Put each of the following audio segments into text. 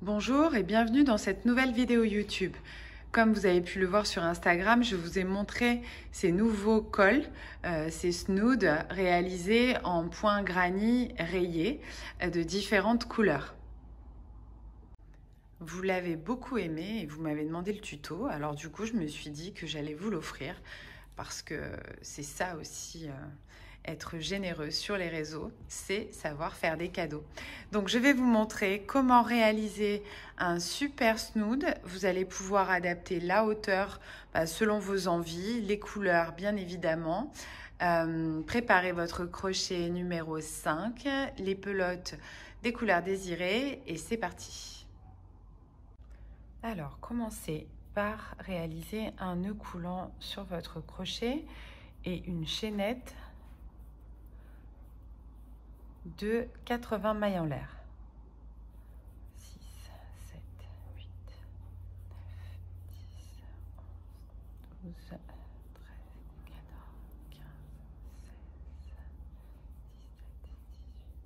Bonjour et bienvenue dans cette nouvelle vidéo YouTube. Comme vous avez pu le voir sur Instagram, je vous ai montré ces nouveaux cols, ces snoods réalisés en points granit rayés de différentes couleurs. Vous l'avez beaucoup aimé et vous m'avez demandé le tuto, alors du coup je me suis dit que j'allais vous l'offrir parce que c'est ça aussi. Être généreux sur les réseaux, c'est savoir faire des cadeaux. Donc je vais vous montrer comment réaliser un super snood. Vous allez pouvoir adapter la hauteur selon vos envies, les couleurs bien évidemment. Préparez votre crochet numéro 5, les pelotes des couleurs désirées et c'est parti. Alors commencez par réaliser un nœud coulant sur votre crochet et une chaînette de 80 mailles en l'air. 6, 7, 8, 9, 10, 11, 12, 13, 14, 15, 16, 17, 18, 19, 20.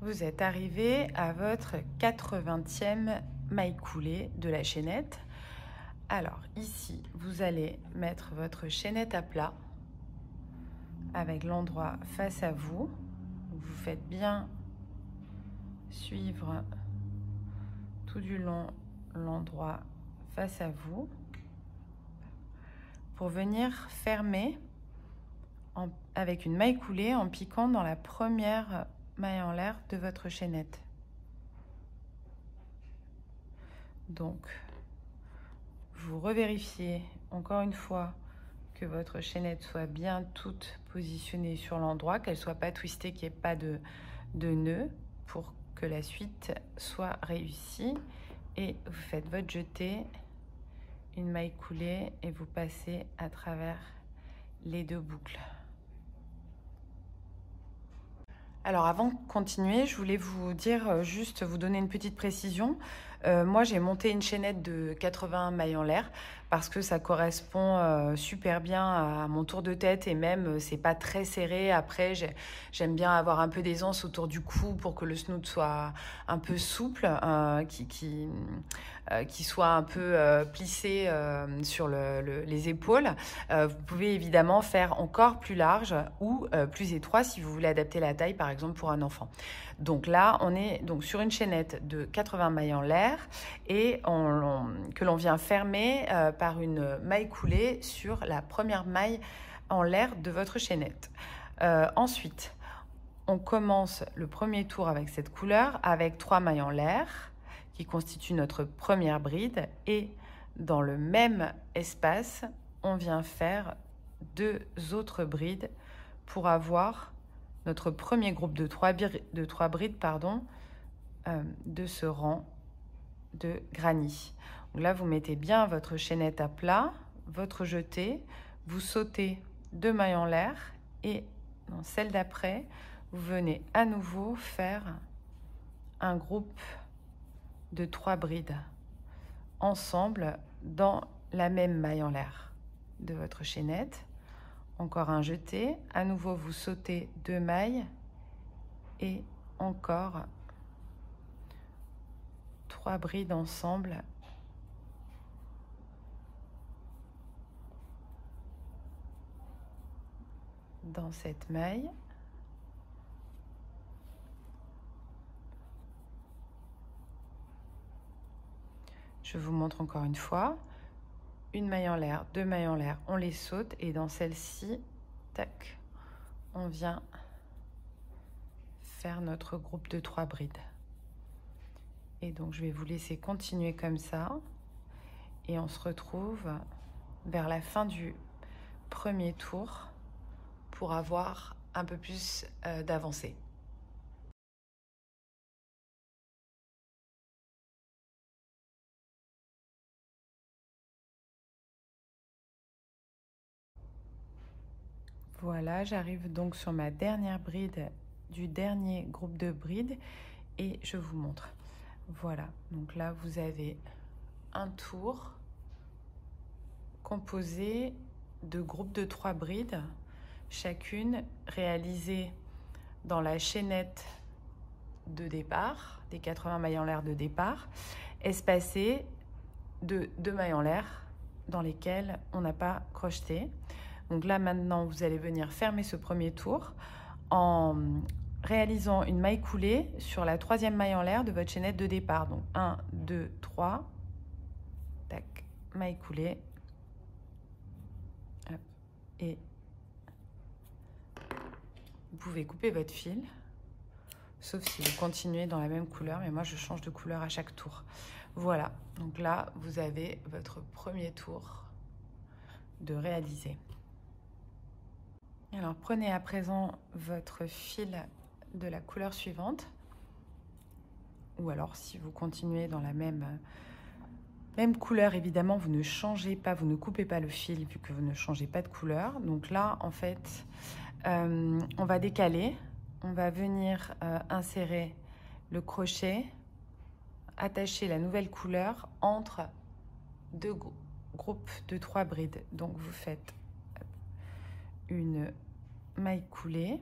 Vous êtes arrivé à votre 80e maille coulée de la chaînette. Alors ici, vous allez mettre votre chaînette à plat avec l'endroit face à vous. Vous faites bien suivre tout du long l'endroit face à vous pour venir fermer avec une maille coulée en piquant dans la première maille en l'air de votre chaînette. Donc, vous revérifiez encore une fois que votre chaînette soit bien toute positionnée sur l'endroit, qu'elle ne soit pas twistée, qu'il n'y ait pas de nœud pour que la suite soit réussie. Et vous faites votre jeté, une maille coulée et vous passez à travers les deux boucles. Alors avant de continuer, je voulais vous dire, juste vous donner une petite précision. Moi j'ai monté une chaînette de 80 mailles en l'air parce que ça correspond super bien à mon tour de tête et même c'est pas très serré. Après j'aime bien avoir un peu d'aisance autour du cou pour que le snood soit un peu souple, qui soit un peu plissé sur les épaules. Vous pouvez évidemment faire encore plus large ou plus étroit si vous voulez adapter la taille par exemple pour un enfant. Donc là on est donc sur une chaînette de 80 mailles en l'air et que l'on vient fermer par une maille coulée sur la première maille en l'air de votre chaînette. Ensuite on commence le premier tour avec cette couleur avec 3 mailles en l'air qui constituent notre première bride et dans le même espace on vient faire 2 autres brides pour avoir notre premier groupe de 3 brides de ce rang de granit. Donc là, vous mettez bien votre chaînette à plat, votre jeté, vous sautez 2 mailles en l'air et dans celle d'après, vous venez à nouveau faire un groupe de 3 brides ensemble dans la même maille en l'air de votre chaînette. Encore un jeté, à nouveau vous sautez 2 mailles et encore 3 brides ensemble dans cette maille. Je vous montre encore une fois. Une maille en l'air, 2 mailles en l'air, on les saute et dans celle-ci, tac, on vient faire notre groupe de 3 brides. Et donc je vais vous laisser continuer comme ça et on se retrouve vers la fin du premier tour pour avoir un peu plus d'avancée. Voilà, j'arrive donc sur ma dernière bride du dernier groupe de brides et je vous montre. Voilà, donc là vous avez un tour composé de groupes de 3 brides, chacune réalisée dans la chaînette de départ, des 80 mailles en l'air de départ, espacées de 2 mailles en l'air dans lesquelles on n'a pas crocheté. Donc là maintenant vous allez venir fermer ce premier tour en réalisant une maille coulée sur la 3e maille en l'air de votre chaînette de départ. Donc 1, 2, 3, tac, maille coulée, hop, et vous pouvez couper votre fil, sauf si vous continuez dans la même couleur, mais moi je change de couleur à chaque tour. Voilà, donc là vous avez votre premier tour de réaliser. Alors prenez à présent votre fil de la couleur suivante, ou alors si vous continuez dans la même couleur, évidemment vous ne changez pas, vous ne coupez pas le fil vu que vous ne changez pas de couleur. Donc là en fait on va décaler, on va venir insérer le crochet, attacher la nouvelle couleur entre 2 groupes de 3 brides. Donc vous faites une maille coulée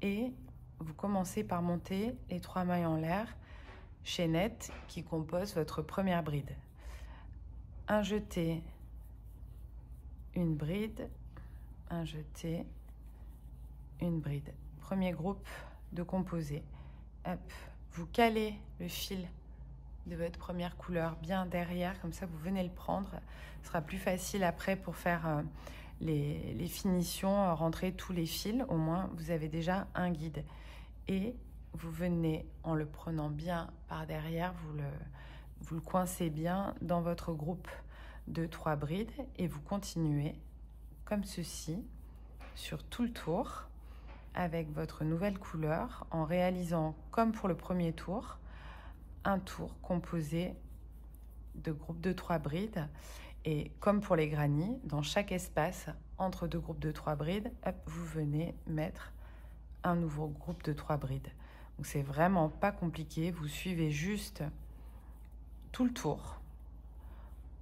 et vous commencez par monter les 3 mailles en l'air chaînette qui composent votre première bride. Un jeté, une bride, un jeté, une bride. Premier groupe de composés. Hop, vous calez le fil de votre première couleur bien derrière, comme ça vous venez le prendre. Ce sera plus facile après pour faire les finitions, rentrer tous les fils. Au moins vous avez déjà un guide. Et vous venez, en le prenant bien par derrière, vous le coincez bien dans votre groupe de 3 brides et vous continuez comme ceci sur tout le tour avec votre nouvelle couleur en réalisant, comme pour le premier tour, un tour composé de groupes de 3 brides. Et comme pour les grannies, dans chaque espace entre 2 groupes de 3 brides, hop, vous venez mettre un nouveau groupe de 3 brides. Donc c'est vraiment pas compliqué, vous suivez juste tout le tour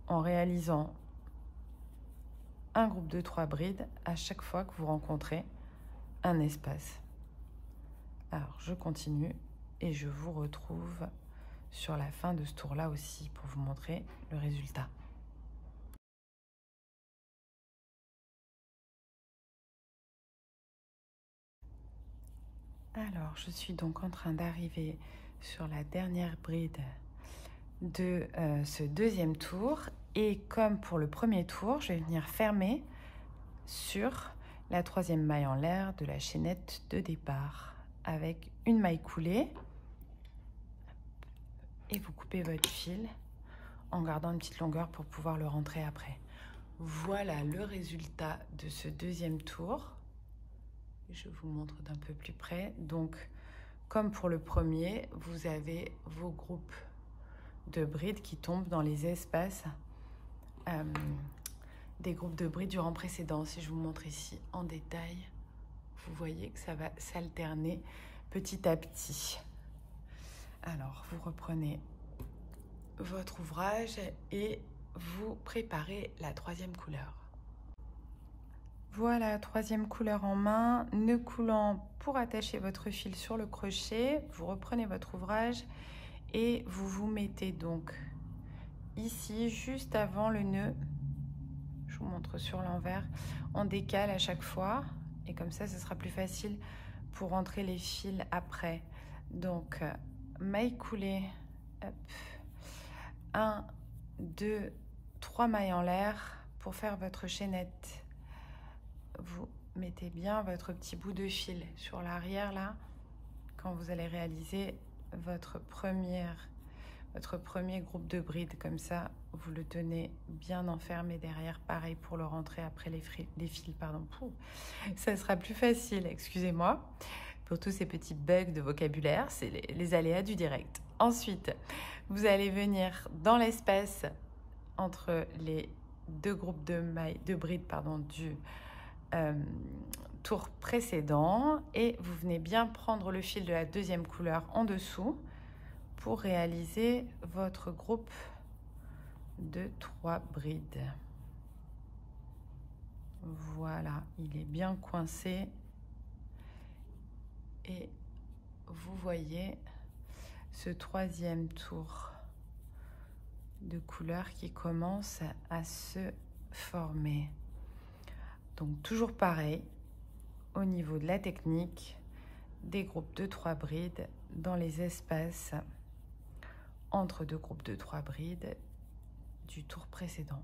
en réalisant un groupe de 3 brides à chaque fois que vous rencontrez un espace. Alors je continue et je vous retrouve sur la fin de ce tour-là aussi pour vous montrer le résultat. Alors, je suis donc en train d'arriver sur la dernière bride de ce deuxième tour. Et comme pour le premier tour, je vais venir fermer sur la 3e maille en l'air de la chaînette de départ avec une maille coulée. Et vous coupez votre fil en gardant une petite longueur pour pouvoir le rentrer après. Voilà le résultat de ce deuxième tour. Je vous montre d'un peu plus près. Donc, comme pour le premier, vous avez vos groupes de brides qui tombent dans les espaces des groupes de brides du rang précédent. Si je vous montre ici en détail, vous voyez que ça va s'alterner petit à petit. Alors, vous reprenez votre ouvrage et vous préparez la 3e couleur. Voilà, 3e couleur en main, nœud coulant pour attacher votre fil sur le crochet. Vous reprenez votre ouvrage et vous vous mettez donc ici, juste avant le nœud. Je vous montre sur l'envers. On décale à chaque fois et comme ça, ce sera plus facile pour rentrer les fils après. Donc, maille coulée, hop. 1, 2, 3 mailles en l'air pour faire votre chaînette. Vous mettez bien votre petit bout de fil sur l'arrière là quand vous allez réaliser votre premier groupe de brides. Comme ça vous le tenez bien enfermé derrière, pareil pour le rentrer après les fils, pardon. Ça sera plus facile, excusez-moi pour tous ces petits bugs de vocabulaire, c'est les aléas du direct. Ensuite vous allez venir dans l'espace entre les 2 groupes de brides du tour précédent et vous venez bien prendre le fil de la deuxième couleur en dessous pour réaliser votre groupe de 3 brides. Voilà, il est bien coincé et vous voyez ce troisième tour de couleur qui commence à se former. Donc toujours pareil, au niveau de la technique, des groupes de 3 brides dans les espaces entre 2 groupes de 3 brides du tour précédent.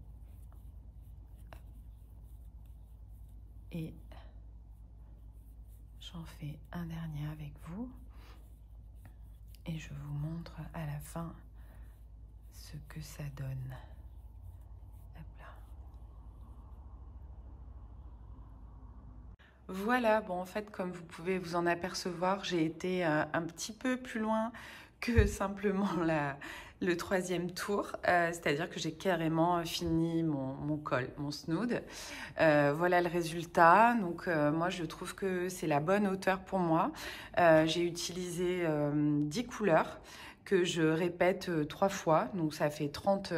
Et j'en fais un dernier avec vous et je vous montre à la fin ce que ça donne. Hop là. Voilà, bon en fait comme vous pouvez vous en apercevoir, j'ai été un petit peu plus loin que simplement le troisième tour, c'est-à-dire que j'ai carrément fini mon col, mon snood. Voilà le résultat, donc moi je trouve que c'est la bonne hauteur pour moi. J'ai utilisé 10 couleurs que je répète 3 fois, donc ça fait 30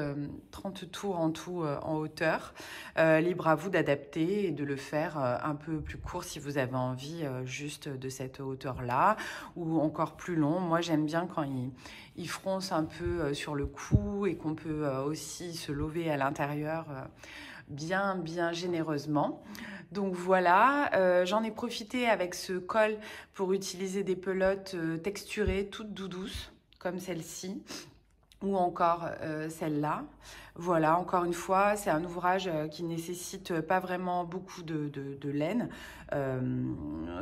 tours en tout en hauteur. Libre à vous d'adapter et de le faire un peu plus court si vous avez envie juste de cette hauteur-là, ou encore plus long. Moi j'aime bien quand il fronce un peu sur le cou et qu'on peut aussi se lever à l'intérieur bien généreusement. Donc voilà, j'en ai profité avec ce col pour utiliser des pelotes texturées, toutes doudouces, comme celle-ci, ou encore celle-là. Voilà, encore une fois, c'est un ouvrage qui nécessite pas vraiment beaucoup de laine.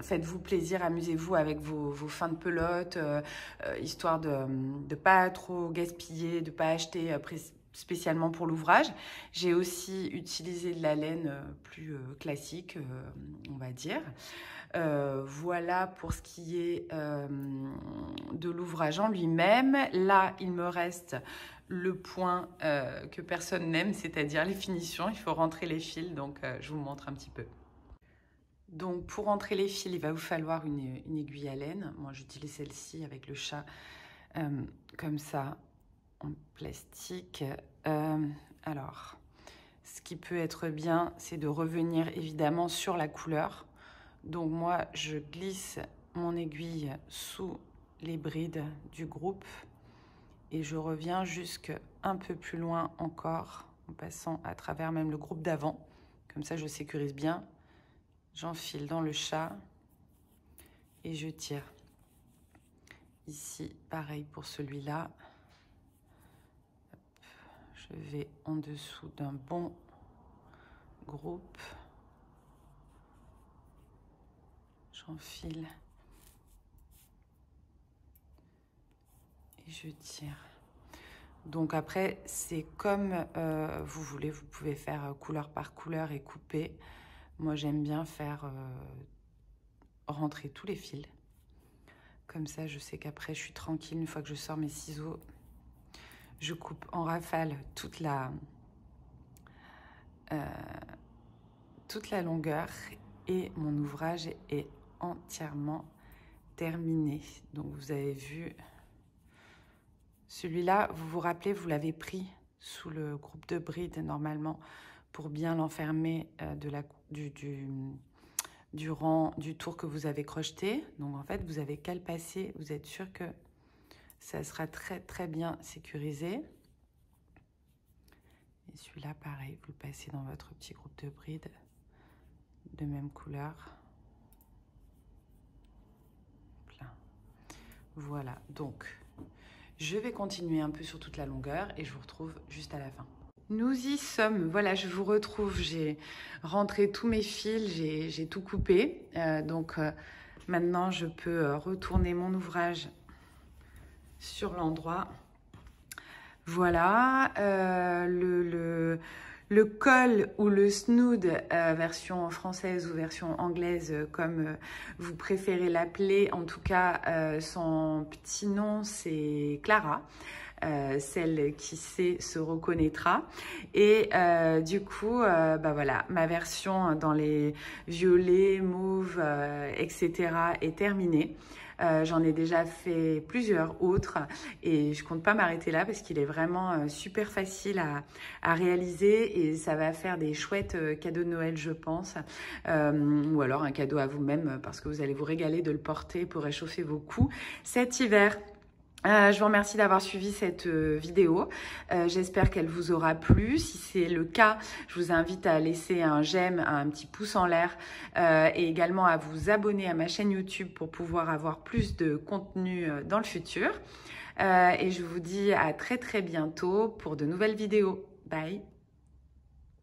Faites-vous plaisir, amusez-vous avec vos fins de pelote, histoire de ne pas trop gaspiller, de ne pas acheter spécialement pour l'ouvrage. J'ai aussi utilisé de la laine plus classique, on va dire. Voilà pour ce qui est de l'ouvrage en lui-même. Là, il me reste le point que personne n'aime, c'est-à-dire les finitions. Il faut rentrer les fils, donc je vous montre un petit peu. Donc pour rentrer les fils, il va vous falloir une aiguille à laine. Moi, j'utilise celle-ci avec le chat comme ça, en plastique. Alors, ce qui peut être bien, c'est de revenir évidemment sur la couleur. Donc moi, je glisse mon aiguille sous les brides du groupe et je reviens jusque un peu plus loin encore en passant à travers même le groupe d'avant. Comme ça, je sécurise bien. J'enfile dans le chat et je tire. Ici, pareil pour celui-là. Je vais en dessous d'un bon groupe. J'enfile et je tire. Donc après, c'est comme vous voulez. Vous pouvez faire couleur par couleur et couper. Moi, j'aime bien faire rentrer tous les fils. Comme ça, je sais qu'après, je suis tranquille. Une fois que je sors mes ciseaux, je coupe en rafale toute la longueur et mon ouvrage est entièrement terminé. Donc vous avez vu, celui-là, vous vous rappelez, vous l'avez pris sous le groupe de brides normalement pour bien l'enfermer du rang du tour que vous avez crocheté. Donc en fait, vous avez qu'à le passer, vous êtes sûr que ça sera très bien sécurisé. Et celui-là, pareil, vous le passez dans votre petit groupe de brides de même couleur. Voilà, donc je vais continuer un peu sur toute la longueur et je vous retrouve juste à la fin. Nous y sommes, voilà, je vous retrouve, j'ai rentré tous mes fils, j'ai tout coupé. Donc maintenant je peux retourner mon ouvrage sur l'endroit. Voilà, Le col ou le snood, version française ou version anglaise, comme vous préférez l'appeler. En tout cas, son petit nom, c'est Clara. Celle qui sait se reconnaîtra. Et du coup, bah voilà, ma version dans les violets, mauves, etc. est terminée. J'en ai déjà fait plusieurs autres et je compte pas m'arrêter là parce qu'il est vraiment super facile à réaliser et ça va faire des chouettes cadeaux de Noël, je pense, ou alors un cadeau à vous-même parce que vous allez vous régaler de le porter pour réchauffer vos cous cet hiver. Je vous remercie d'avoir suivi cette vidéo. J'espère qu'elle vous aura plu. Si c'est le cas, je vous invite à laisser un j'aime, un petit pouce en l'air et également à vous abonner à ma chaîne YouTube pour pouvoir avoir plus de contenu dans le futur. Et je vous dis à très bientôt pour de nouvelles vidéos. Bye!